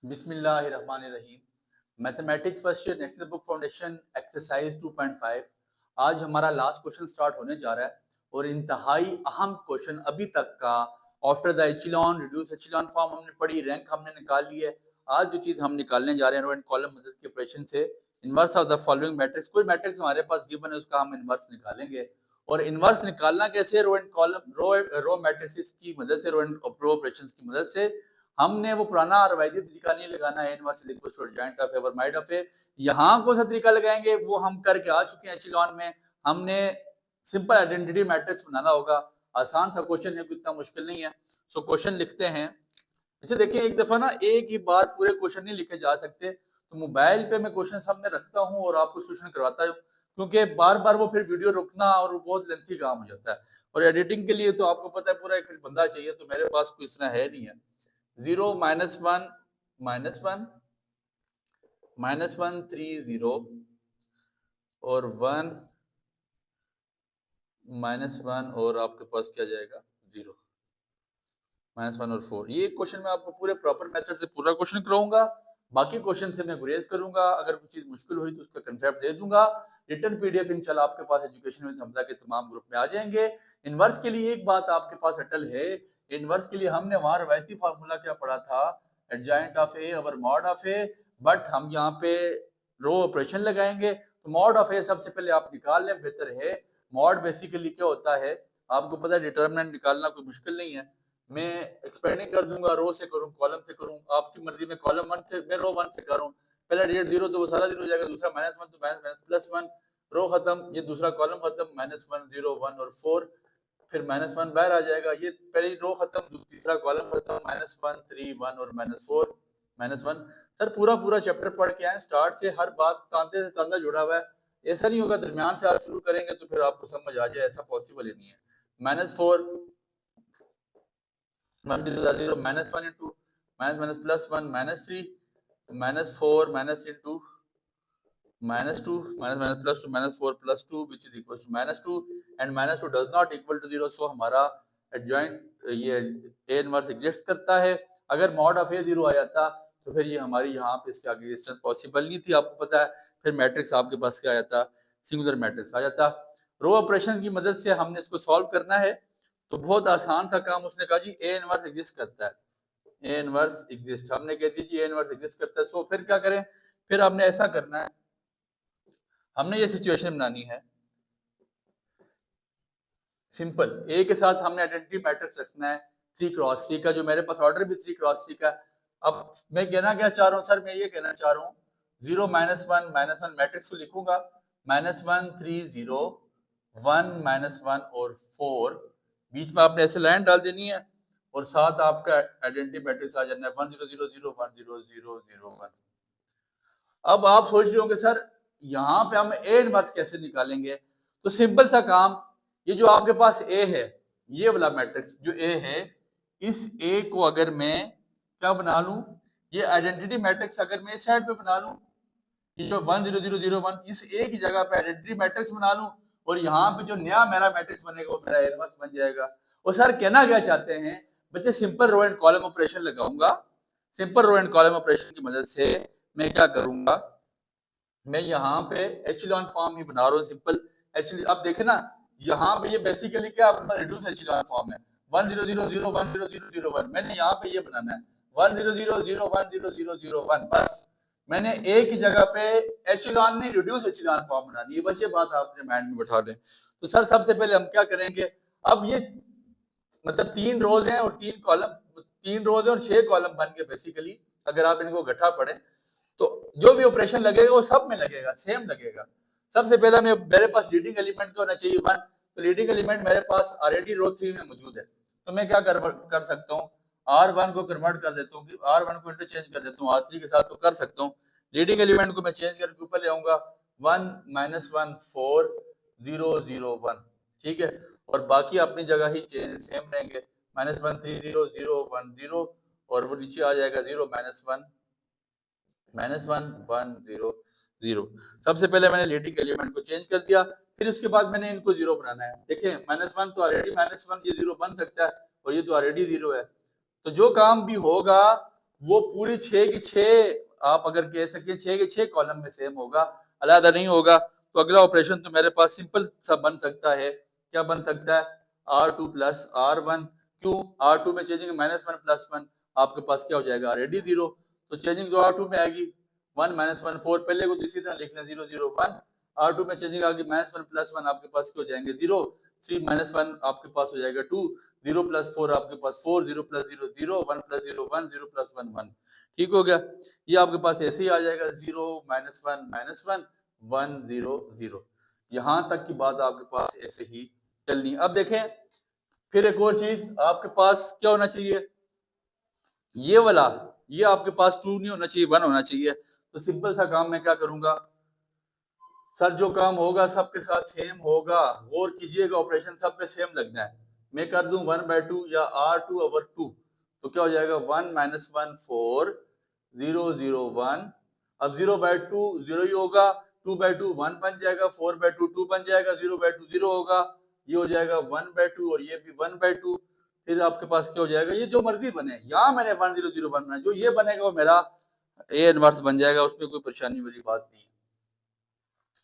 बिस्मिल्लाहिर्रहमानिर्रहीम। Mathematics first year national book foundation exercise 2.5। आज हमारा लास्ट क्वेश्चन स्टार्ट होने जा रहा है और इंतहाई अहम क्वेश्चन अभी तक का। आफ्टर द एचिलॉन रिड्यूस एचिलॉन फॉर्म हमने पढ़ी, रैंक हमने निकाल ली है। आज जो चीज हम निकालने जा रहे हैं रो एंड कॉलम मदद के ऑपरेशन से inverse of the following matrix. कोई मैट्रिक्स हमारे पास गिवन है उसका हम इनवर्स निकालेंगे। और इनवर्स निकालना कैसे? Row and column row matrices की मदद से, रो एंड रो ऑपरेशंस की मदद से। हमने वो पुराना रवायती तरीका नहीं लगाना है inverse equal to adjoint of A और माइड ऑफ ए। यहाँ कौन सा तरीका लगाएंगे वो हम करके आ चुके हैं एचिलॉन में। हमने सिंपल आइडेंटिटी मैट्रिक्स बनाना होगा। आसान सा क्वेश्चन है, इतना मुश्किल नहीं है। सो क्वेश्चन लिखते हैं। अच्छा देखिए, एक दफा ना एक ही बार पूरे क्वेश्चन नहीं लिखे जा सकते, तो मोबाइल पे मैं क्वेश्चन सामने रखता हूँ और आपको सोल्यूशन करवाता हूँ, क्योंकि बार बार वो फिर वीडियो रुकना और बहुत लेंथी काम हो जाता है। और एडिटिंग के लिए तो आपको पता है पूरा एक बंदा चाहिए, तो मेरे पास कोई इतना है नहीं है। 0 -1 -1 -1 3 0 और 1 -1 और आपके पास क्या जाएगा 0 -1 और 4। ये क्वेश्चन मैं आपको पूरे प्रॉपर मेथड से पूरा क्वेश्चन कराऊंगा। बाकी क्वेश्चन से मैं गुरेज करूंगा। अगर कोई चीज मुश्किल हुई तो उसका कंसेप्ट दे दूंगा। रिटर्न पीडीएफ इंशाल्लाह आपके पास एजुकेशन विद हमजा के तमाम ग्रुप में आ जाएंगे। इनवर्स के लिए एक बात आपके पास अटल है। इनवर्स के लिए हमने वहां रवायती फार्मूला क्या पढ़ा था, adjoint of A over mod of A. But हम यहाँ पे रो ऑपरेशन लगाएंगे, तो मॉड ऑफ ए सबसे पहले आप निकाल लें, बेहतर है। मॉड बेसिकली क्या होता है आपको पता है, डिटरमिनेंट निकालना कोई मुश्किल नहीं है। मैं एक्सपेंडिंग कर दूंगा, रो से करूं कॉलम से करूं, आपकी मर्जी में कॉलम 1 से, मैं रो 1 से करूं। पहला डिजिट 0 तो वो सारा 0 हो जाएगा, दूसरा -1 तो -+1, रो खत्म, ये दूसरा कॉलम खत्म, -1 0 1 और 4, फिर -1 बाहर आ जाएगा, ये पहली रो खत्म, तीसरा कॉलम खत्म, -1 3 1 और -4 -1। सर पूरा पूरा चैप्टर पढ़ के आए, स्टार्ट से हर बात तांते से तांता जुड़ा हुआ है। ऐसा नहीं होगा दरमियान से आप शुरू करेंगे तो फिर आपको समझ आ जाए, ऐसा पॉसिबल ही नहीं है। -4 1 0 0 -1 into -+1 -3 -4 -into -2 -+2 -4 +2 which is equals to -2 and -2 does not equal to 0। सो हमारा एडजॉइंट ये ए इनवर्स एग्जिस्ट करता है। अगर मॉड ऑफ ए 0 आ जाता तो फिर ये हमारी यहाँ पे इसके आगे एग्जिस्टेंस पॉसिबल नहीं थी, आपको पता है। फिर मैट्रिक्स आपके पास क्या आ जाता, सिंगुलर मैट्रिक्स आ जाता। रो ऑपरेशन की मदद से हमने इसको सॉल्व करना है, तो बहुत आसान सा काम। उसने कहा जी ए इनवर्स एग्जिस्ट करता है, ए इनवर्स एग्जिस्ट, हमने कह दी जी ए इनवर्स एग्जिस्ट करता है। सो फिर क्या करें, फिर आपने ऐसा करना है, हमने ये सिचुएशन बनानी है सिंपल। ए के साथ हमने आइडेंटिटी मैट्रिक्स रखना है 3 क्रॉस 3 का, जो मेरे पास ऑर्डर भी 3 क्रॉस 3 का। अब मैं कहना क्या चाह रहा हूँ सर, मैं ये कहना चाह रहा हूँ 0 -1 -1 मैट्रिक्स को लिखूंगा, -1 3 0 1 -1 और 4, बीच में आपने ऐसे लाइन डाल देनी है और साथ आपका आइडेंटिटी मैट्रिक्स आ जाना है 1 0 0 0 1 0 0 0 1। अब आप सोच रहे होंगे सर यहाँ पे हम ए इनवर्स कैसे निकालेंगे? तो सिंपल सा काम, ये जो आपके पास ए है, ये वाला मैट्रिक्स जो ए है, इस ए को अगर मैं क्या बना लूं, ये आइडेंटिटी मैट्रिक्स अगर मैं इस साइड पे बना लूं, ये जो 1 0 0 0 1, इस ए की जगह पे आइडेंटिटी मैट्रिक्स बना लूं, और यहाँ पे जो नया मेरा मैट्रिक्स बनेगा वो मेरा ए इनवर्स बन जाएगा। और सर कहना क्या चाहते हैं बच्चे, simple row and column operation लगाऊंगा। Simple row and column operation की मदद से मैं क्या करूंगा, मैं यहाँ पे एचिलॉन फॉर्म ही बना रहा हूँ सिंपल एच। अब देखे ना, यहाँ पे ये बेसिकली क्या रिड्यूस एचिलॉन फॉर्म है, 1 0 0 0 1 0 0 0 1। मैंने यहाँ पे ये बनाना है 1 0 0 0 1 0 0 0 1। बस मैंने ए की जगह पे एचिलॉन नहीं रिड्यूस एचिलॉन फॉर्म बनानी है, बस ये बात आप अपने माइंड में बैठा लें। तो सर सबसे पहले हम क्या करेंगे, अब ये मतलब 3 रोज हैं और 3 कॉलम, 3 रोज और 6 कॉलम बन के बेसिकली अगर आप इनको गठा पढ़े तो जो भी ऑपरेशन लगेगा वो सब में लगेगा, सेम लगेगा। सबसे पहला मैं, मेरे पास लीडिंग एलिमेंट क्या होना चाहिए 1, तो लीडिंग एलिमेंट मेरे पास ऑलरेडी रो 3 में मौजूद है, तो मैं क्या कर सकता हूँ, R1 को कन्वर्ट कर देता हूँ, R1 को इंटरचेंज कर देता हूँ R3 के साथ, तो कर सकता हूँ। लीडिंग एलिमेंट को मैं चेंज करके ऊपर ले आऊंगा 1 -1 4 0 0 1, ठीक है। और बाकी अपनी जगह ही सेम रहेंगे, -1 3 0 0 1 0, और वो नीचे आ जाएगा 0 -1 -1 1 0 0। सबसे पहले मैंने लीडिंग एलिमेंट को चेंज कर दिया, फिर उसके बाद मैंने इनको 0 बनाना है। देखें -1 तो ऑलरेडी -1, ये 0 बन सकता है और ये तो ऑलरेडी 0 है, तो जो काम भी होगा वो पूरी 6 की 6 आप अगर कह सके 6 के 6 कॉलम में सेम होगा, अलग नहीं होगा। तो अगला ऑपरेशन तो मेरे पास सिंपल सा बन सकता है। क्या बन सकता है? R2 plus R1। क्यों? R2 में चेंजिंग -1 प्लस 1, आपके पास क्या हो जाएगा? ऑलरेडी 0। तो चेंजिंग जो R2 में आएगी 1 -1 4, पहले को तो इसी तरह लिखना 0 0 1। R2 में चेंजिंग आ गई -1 प्लस 1, आपके पास क्या हो जाएंगे? 0। 3 -1 आपके पास हो जाएगा 2। 0 प्लस 4 आपके पास 4। 0 प्लस 0 0। 1 प्लस 0 1। 0 प्लस 1 1। ठीक हो गया। ये आपके पास ऐसे ही आ जाएगा 0 -1 -1 1 0 0। यहां तक की बात आपके पास ऐसे ही चलनी। अब देखें फिर एक और चीज, आपके पास क्या होना चाहिए? ये वाला, ये आपके पास 2 नहीं होना चाहिए, 1 होना चाहिए। तो सिंपल सा काम मैं क्या करूंगा, सर जो काम होगा सबके साथ सेम होगा। गौर कीजिएगा, ऑपरेशन सब पे सेम लगना है। मैं कर दूं 1/2 या R2/2, तो क्या हो जाएगा? 1 -1 4 0 0 1। अब 0/2 0 ही होगा, 2/2 1 बन जाएगा, 4/2 2 बन जाएगा, 0/2 0 होगा, ये हो जाएगा 1/2 और ये भी 1/2। फिर आपके पास क्या हो जाएगा? ये जो मर्जी बने, यहाँ मैंने 1 0 0 1 बनाया, जो ये बनेगा वो मेरा ए इनवर्स बन जाएगा, उसमें कोई परेशानी वाली बात नहीं है।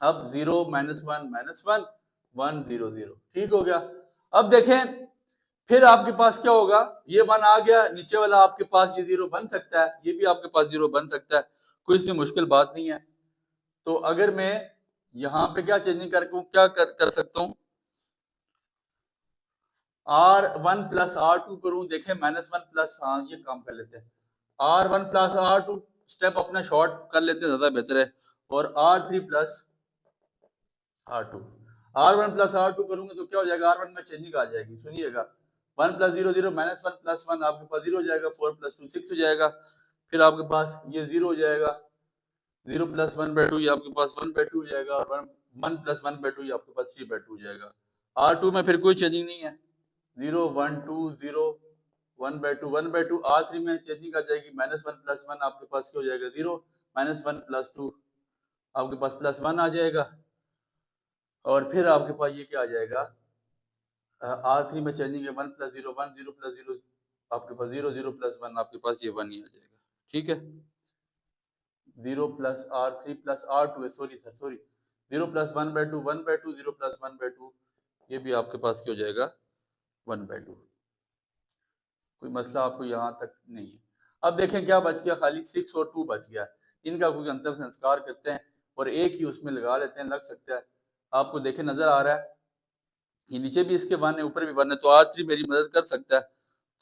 अब 0 -1 -1 1 0 0। ठीक हो गया। अब देखें फिर आपके पास क्या होगा? ये 1 आ गया, नीचे वाला आपके पास ये 0 बन सकता है, ये भी आपके पास 0 बन सकता है, कोई इसमें मुश्किल बात नहीं है। तो अगर मैं यहाँ पे क्या चेंजिंग क्या कर सकता हूँ? R1 प्लस R2 करूं, देखें -1 प्लस, हाँ ये काम कर लेते हैं। R1 प्लस R2 स्टेप अपना शॉर्ट कर लेते हैं, ज्यादा बेहतर है। और R3 plus R2, R1 plus R2 करूंगा तो क्या हो जाएगा? R1 में चेंजिंग आ जाएगी, सुनिएगा। 1 प्लस 0 0 -1 प्लस 1 आपके पास 0 हो जाएगा, 4 प्लस 2 6 हो जाएगा। फिर आपके पास ये 0 हो जाएगा, 0 प्लस 1/2 ये आपके पास 1/2 हो जाएगा, और 1 प्लस 1/2 ये आपके पास 3/2 हो जाएगा। R2 में फिर कोई चेंजिंग नहीं है, 0 1 2 0 1/2 1/2। R3 में चेंजिंग आ जाएगी, -1 प्लस 1 आपके पास क्या हो जाएगा? 0 -1 प्लस 2 आपके पास प्लस 1 आ जाएगा। और फिर आपके पास ये क्या आ जाएगा? R3 में चेंजिंग है 1 प्लस 0 1 0 प्लस 0 आपके पास 0 0 प्लस 1 आपके पास ये 1 ही आ जाएगा। ठीक है, 0 प्लस R3 प्लस R2 है, sorry sir sorry, 0 plus 1/2 1/2 0 plus 1/2 ये भी आपके पास क्या हो जाएगा? 1/2। कोई मसला आपको यहाँ तक नहीं है। अब देखें क्या बच गया? खाली 6 और 2 बच गया। इनका कोई अंतर संस्कार करते हैं और एक ही उसमें लगा लेते हैं, लग सकता है आपको। देखें नजर आ रहा है, ये नीचे भी इसके 1 है, ऊपर भी 1 है, तो R3 मेरी मदद कर सकता है।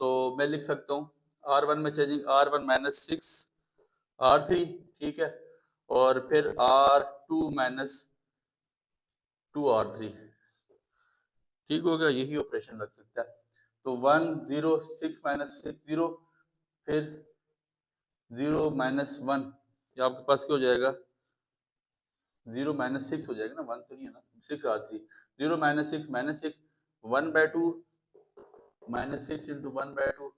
तो मैं लिख सकता हूँ R1 में चेंजिंग R1 माइनस 6 R3, ठीक है, और फिर R2 माइनस 2 R3। ठीक हो गया, यही ऑपरेशन लग सकता है। तो 1 0 6 माइनस 6 0, फिर 0 माइनस 1, ये आपके पास क्या हो जाएगा? 0 माइनस 6 हो जाएगा ना, 1 तो नहीं है ना, 6 R3। 0 minus 6 1/2 minus 6 into 1/2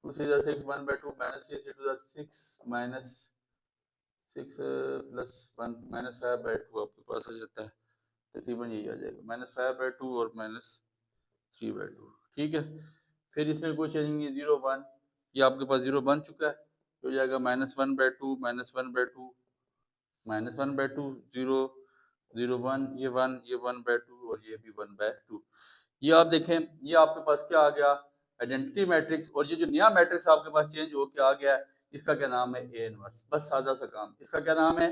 2 6 6 1/2 minus 6 into 6 minus 6 plus 1 -5/2 आपके पास आ जाता है, तकरीबन यही आ जाएगा, -5/2 और -3/2। ठीक है, फिर इसमें कोई चेंज नहीं है, 0 1, ये आपके पास 0 बन चुका है, तो हो जाएगा -1/2 -1/2 -1/2 0 0 1, ये 1 ये 1/2 और ये भी 1/2। ये आप देखें, ये आपके पास क्या आ गया? Identity matrix. और ये जो नया मैट्रिक्स आपके पास चेंज हो के आ गया है, इसका क्या नाम है? A inverse. बस सादा सा काम, इसका क्या नाम है?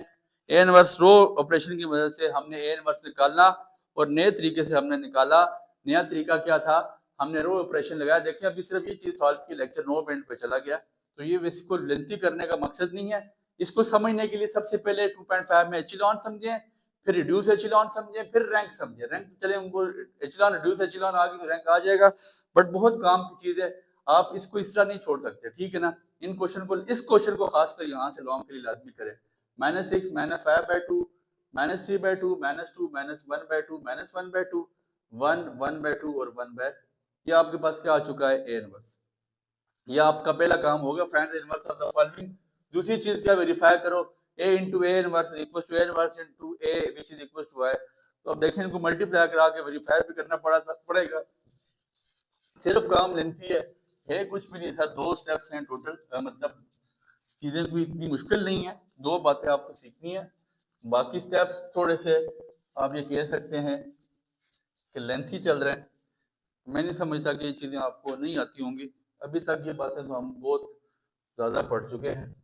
A inverse. रो ऑपरेशन की मदद से हमने ए इनवर्स निकालना, और नए तरीके से हमने निकाला। नया तरीका क्या था? हमने रो ऑपरेशन लगाया। देखिए अभी सिर्फ ये चीज सॉल्व की, लेक्चर 9 मिनट पे चला गया, तो ये इसको लेंथी करने का मकसद नहीं है। इसको समझने के लिए सबसे पहले 2.5 में एचिलॉन समझें, फिर रिड्यूस एचिलॉन समझे, फिर रैंक समझे। रैंक चले उनको एचिलॉन रिड्यूस एचिलॉन आ गई तो रैंक आ जाएगा, बट बहुत काम की चीज है, आप इसको इस तरह नहीं छोड़ सकते, ठीक है ना। इन क्वेश्चन को, इस क्वेश्चन को खासकर यहाँ से लॉन्ग के लिए लाजमी करें। -6 -5/2 -3/2 -2 -1/2 -1/2 1 1/2 और 1/, ये आपके पास क्या आ चुका है? A inverse. ये आपका पहला काम होगा, find the inverse of the following. दूसरी चीज क्या? वेरीफाई करो a into A inverse equal to A inverse into A which is equal to y। तो अब देखें इनको मल्टीप्लाई करा के वेरीफाई भी करना पड़ेगा। सिर्फ काम लेंथी है कुछ भी नहीं सर, 2 स्टेप्स हैं टोटल, मतलब चीजें कोई इतनी मुश्किल नहीं है, 2 बातें आपको सीखनी है। बाकी स्टेप्स थोड़े से आप ये कह सकते हैं कि लेंथी चल रहे हैं। मैं नहीं समझता कि ये चीजें आपको नहीं आती होंगी, अभी तक ये बातें तो हम बहुत ज्यादा पढ़ चुके हैं।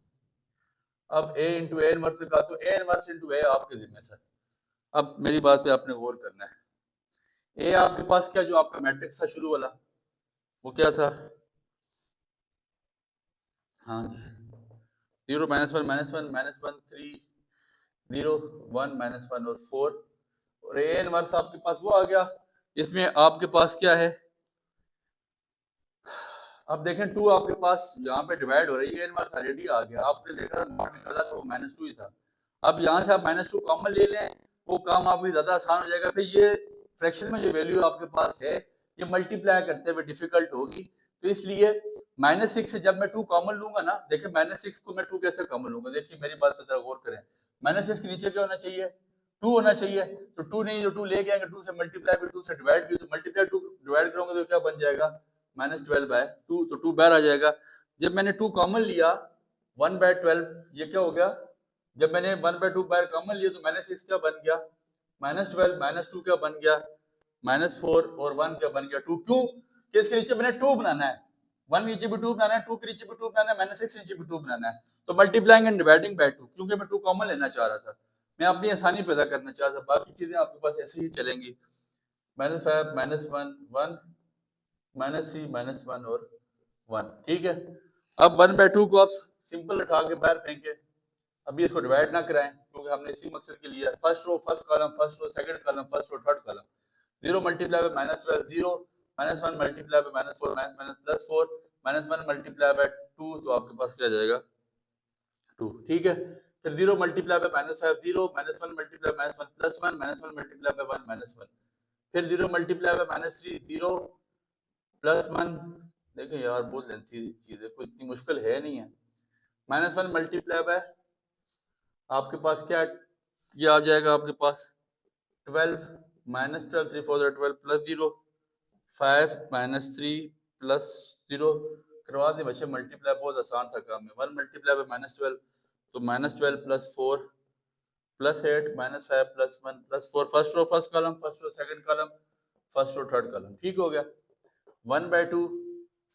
अब ए इंटू ए इनवर्स का, तो ए इनवर्स इंटू ए आपके जिम्मे सर। अब मेरी बात पे आपने गौर करना है। ए आपके पास क्या, जो आपका मैट्रिक्स था शुरू वाला, वो क्या था? हाँ जी, 0 -1 -1 -1 3 0 1 -1 और 4, और ए इनवर्स आपके पास वो आ गया। इसमें आपके पास क्या है? अब देखें 2 आपके पास यहाँ पे डिवाइड हो रही है, इनवर्स ऑलरेडी आ गया, आपने देखा निकाला तो -2 ही था। अब यहाँ से आप -2 कॉमन ले लें, वो काम आपकी ज्यादा आसान हो जाएगा। फिर ये फ्रैक्शन में जो वैल्यू आपके पास है, ये मल्टीप्लाई करते हुए डिफिकल्ट होगी, तो इसलिए -6 से जब मैं 2 कॉमन लूंगा ना, देखिए -6 को मैं 2 कैसे कॉमन लूंगा, देखिए मेरी बात पर जरा गौर करें। -6 के नीचे क्या होना चाहिए? 2 होना चाहिए, तो 2 नहीं, जो 2 लेके आएंगे 2 से मल्टीप्लाई, फिर 2 से डिवाइड भी, तो मल्टीप्लाई 2 डिवाइड करोगे तो क्या बन जाएगा? -12/2, तो 2 बाहर आ जाएगा। जब मैंने 2 कॉमन लिया, 1/12, ये क्या हो गया? जब मैंने 1/2 बाहर कॉमन लिया तो -6 क्या बन गया? -12, -2 क्या बन गया? -4, और 1 क्या बन गया? 2। क्यों? कि इसके नीचे मैंने 2 बनाना है, 1 नीचे भी 2 बनाना है, 2 के नीचे भी 2 बनाना है, -6 नीचे भी 2 बनाना है, तो मल्टीप्लाइंग एंड डिवाइडिंग बाय 2, क्योंकि मैं 2 कॉमन लेना चाह रहा था, मैं अपनी आसानी पैदा करना चाह रहा था। बाकी चीजें आपके पास ऐसे ही चलेंगी, -5 -1 1 -3 -1 और 1, ठीक है। अब 1/2 को आप सिंपल उठा के बाहर फेंके, अभी इसको डिवाइड ना कराएं, क्योंकि हमने इसी मकसद के लिए first row first column, first row second column, first row third column. 0 multiply by -12 0, -1 multiply by -4 +4, -1 multiply by 2, तो आपके पास क्या जाएगा? 2, ठीक है। फिर 0 multiply bye -5 0, -1 multiply bye -1 +1, -1 multiply bye 1 -1, फिर 0 मल्टीप्लाई बाय -3 0 +1। देखिए यार बहुत लेंथी चीज है, कोई इतनी मुश्किल है नहीं है। -1 मल्टीप्लाई बाय आपके पास क्या, ये आ जाएगा आपके पास 12, -12 3 4 12 +0, 5 -3 +0, करवा दे बच्चे मल्टीप्लाई, बहुत आसान सा काम है। 1 मल्टीप्लाई बाय -12, तो -12 +4 +8 -5 +1 +4, first row first column, first row second column, first row third column, ठीक हो गया। 1/2,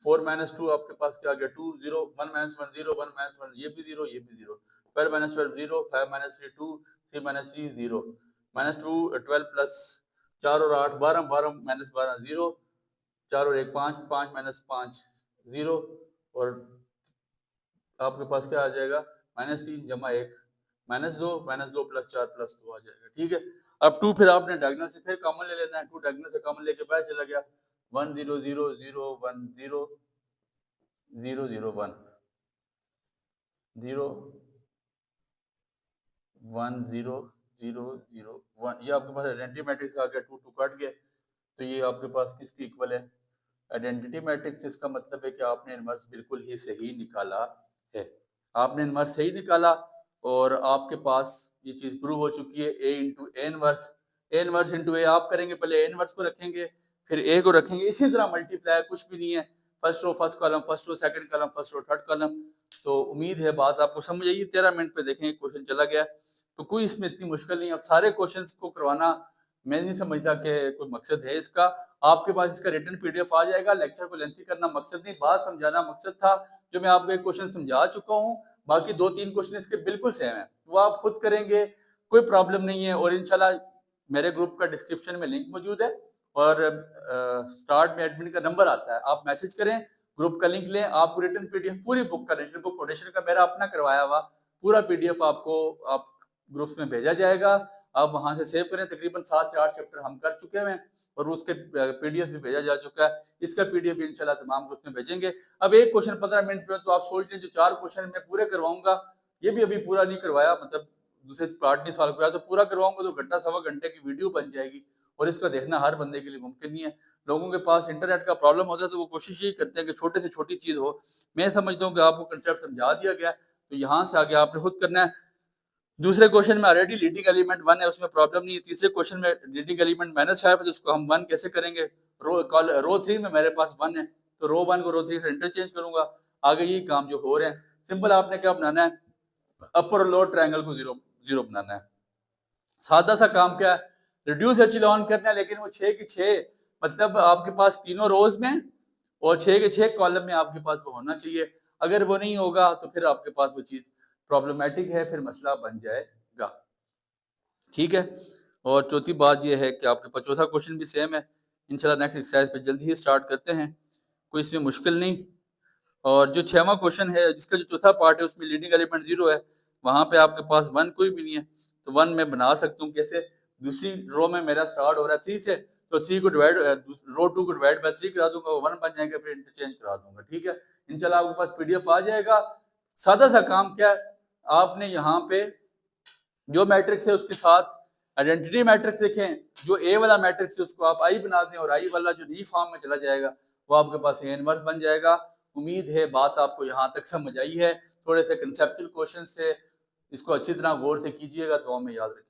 4 -2 आपके पास क्या आ गया? 2 0 1 -1 0 1 -1, ये भी 0 ये भी 0, 12 -12 0, 5 -3 2, 3 -3 0, -2 12 प्लस 4 और 8 12 12 -12 0, 4 और 1 5 5 -5 0, और आपके पास क्या आ जाएगा? -3 जमा 1 -2 -2 +4 +2 आ जाएगा, ठीक है। अब 2 फिर आपने डायगोनल से फिर कॉमन ले लेना है, 2 डायगोनल से कॉमन लेके बाहर चला गया, 1 0 0 0 1 0 0 0 1 0 1 0 0 0 1, ये आपके पास आइडेंटिटी मैट्रिक्स आ गया। 2 2 कट गए, तो ये आपके पास किसकी इक्वल है? Identity matrix. इसका मतलब है कि आपने इनवर्स बिल्कुल ही सही निकाला है, आपने इनवर्स सही निकाला, और आपके पास ये चीज प्रूव हो चुकी है। A into A inverse, A inverse into A आप करेंगे, पहले ए इनवर्स को रखेंगे, फिर ए को रखेंगे, इसी तरह मल्टीप्लाई, कुछ भी नहीं है, first row first column, first row second column, first row third column. तो उम्मीद है बात आपको समझ आई। 13 मिनट पे देखें क्वेश्चन चला गया, तो कोई इसमें इतनी मुश्किल नहीं। अब सारे क्वेश्चंस को करवाना मैं नहीं समझता कि कोई मकसद है इसका। आपके पास इसका रिटर्न पीडीएफ आ जाएगा, लेक्चर को लेंथी करना मकसद नहीं, बात समझाना मकसद था, जो मैं आपको एक क्वेश्चन समझा चुका हूँ। बाकी 2-3 क्वेश्चन इसके बिल्कुल सेम है, वो आप खुद करेंगे, कोई प्रॉब्लम नहीं है। और इंशाल्लाह मेरे ग्रुप का डिस्क्रिप्शन में लिंक मौजूद है, और स्टार्ट में एडमिन का नंबर आता है, आप मैसेज करें, ग्रुप का लिंक लें, आपको रिटर्न पीडीएफ पूरी बुक का, नेशनल बुक फाउंडेशन का मेरा अपना करवाया हुआ पूरा पीडीएफ आपको आप ग्रुप्स में भेजा जाएगा। आप वहां से सेव करें, तकरीबन 7 से 8 चैप्टर हम कर चुके हैं, और उसके पीडीएफ भी भेजा जा चुका है। इसका पीडीएफ भी इंशाल्लाह तमाम ग्रुप में भेजेंगे। अब एक क्वेश्चन 15 मिनट में, तो आप सोच लें जो 4 क्वेश्चन मैं पूरे करवाऊंगा, ये भी अभी पूरा नहीं करवाया, मतलब दूसरे पार्ट नहीं सॉल्व कराया, तो पूरा करवाऊंगा तो घंटा सवा घंटे की वीडियो बन जाएगी, और इसका देखना हर बंदे के लिए मुमकिन नहीं है। लोगों के पास इंटरनेट का प्रॉब्लम होता है, तो वो कोशिश यही करते हैं कि छोटे से छोटी चीज हो। मैं समझता हूँ कि आपको कंसेप्ट समझा दिया गया, तो यहाँ से आगे आपने खुद करना है। दूसरे क्वेश्चन में ऑलरेडी लीडिंग एलिमेंट 1 है, उसमें प्रॉब्लम नहीं है। तीसरे क्वेश्चन में लीडिंग एलिमेंट -5 है, तो उसको हम 1 कैसे करेंगे? रो 3 में मेरे पास 1 है, तो रो 1 को रो 3 से इंटरचेंज करूंगा। आगे ये काम जो हो रहे हैं सिंपल आपने क्या बनाना है, अपर और लोअर ट्रायंगल को जीरो जीरो बनाना है। सादा सा काम क्या है, रिड्यूस एचिलॉन करना है, लेकिन वो 6 की 6 मतलब आपके पास तीनों रोज में और 6 के 6 कॉलम में आपके पास वो होना चाहिए। अगर वो नहीं होगा तो फिर आपके पास वो चीज प्रॉब्लमेटिक है, फिर मसला बन जाएगा। ठीक है। और चौथी बात ये है कि आपके पास चौथा क्वेश्चन भी सेम है। इंशाल्लाह नेक्स्ट एक्सरसाइज पे जल्दी ही स्टार्ट करते हैं, कोई इसमें मुश्किल नहीं। और जो 6वां क्वेश्चन है जिसका जो चौथा पार्ट है उसमें लीडिंग एलिमेंट 0 है, वहां पे आपके पास 1 कोई भी नहीं है, तो 1 मैं बना सकता हूँ कैसे, दूसरी रो में मेरा स्टार्ट हो रहा है 3 से, तो सी को डिवाइड रो 2 को डिवाइड बाय 3 करा दूंगा, वो 1 बन जाएगा, फिर इंटरचेंज करा दूंगा। ठीक है, इंशाल्लाह आपके पास पीडीएफ आ जाएगा। सादा सा काम क्या है, आपने यहाँ पे जो मैट्रिक्स है उसके साथ आइडेंटिटी मैट्रिक्स देखें, जो ए वाला मैट्रिक्स है उसको आप आई बना दें, और आई वाला जो री फॉर्म में चला जाएगा वो आपके पास ए इनवर्स बन जाएगा। उम्मीद है बात आपको यहाँ तक समझ आई है। थोड़े से कंसेप्चुअल क्वेश्चन से इसको अच्छी तरह गौर से कीजिएगा, तो हमें याद रखिए।